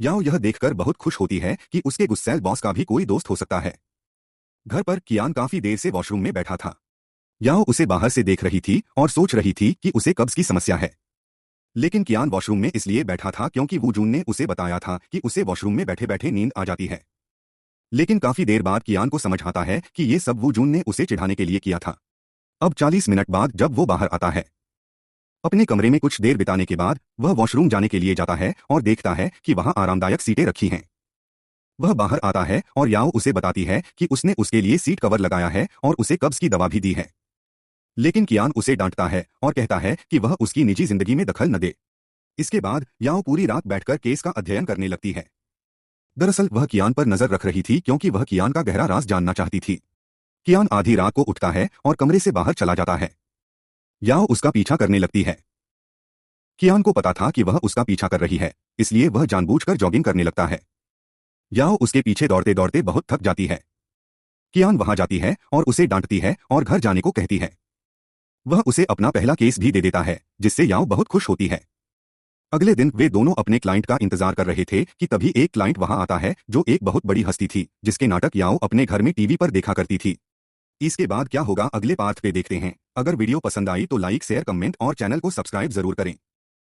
याओ यह देखकर बहुत खुश होती है कि उसके गुस्सैल बॉस का भी कोई दोस्त हो सकता है। घर पर कियान काफी देर से वॉशरूम में बैठा था। याओ उसे बाहर से देख रही थी और सोच रही थी कि उसे कब्ज की समस्या है। लेकिन कियान वॉशरूम में इसलिए बैठा था क्योंकि वू जून ने उसे बताया था कि उसे वॉशरूम में बैठे बैठे नींद आ जाती है। लेकिन काफी देर बाद कियान को समझ आता है कि ये सब वू जून ने उसे चिढ़ाने के लिए किया था। अब 40 मिनट बाद जब वो बाहर आता है, अपने कमरे में कुछ देर बिताने के बाद वह वॉशरूम जाने के लिए जाता है और देखता है कि वहां आरामदायक सीटें रखी हैं। वह बाहर आता है और याओ उसे बताती है कि उसने उसके लिए सीट कवर लगाया है और उसे कब्ज की दवा भी दी है। लेकिन कियान उसे डांटता है और कहता है कि वह उसकी निजी जिंदगी में दखल न दे। इसके बाद याओ पूरी रात बैठकर केस का अध्ययन करने लगती है। दरअसल वह कियान पर नजर रख रही थी क्योंकि वह कियान का गहरा राज जानना चाहती थी। कियान आधी रात को उठता है और कमरे से बाहर चला जाता है। याओ उसका पीछा करने लगती है। कियान को पता था कि वह उसका पीछा कर रही है, इसलिए वह जानबूझकर जॉगिंग करने लगता है। याओ उसके पीछे दौड़ते दौड़ते बहुत थक जाती है। कियान वहां जाती है और उसे डांटती है और घर जाने को कहती है। वह उसे अपना पहला केस भी दे देता है, जिससे याओ बहुत खुश होती है। अगले दिन वे दोनों अपने क्लाइंट का इंतजार कर रहे थे कि तभी एक क्लाइंट वहां आता है जो एक बहुत बड़ी हस्ती थी, जिसके नाटक याओ अपने घर में टीवी पर देखा करती थी। इसके बाद क्या होगा अगले पार्ट पे देखते हैं। अगर वीडियो पसंद आई तो लाइक शेयर कमेंट और चैनल को सब्सक्राइब जरूर करें।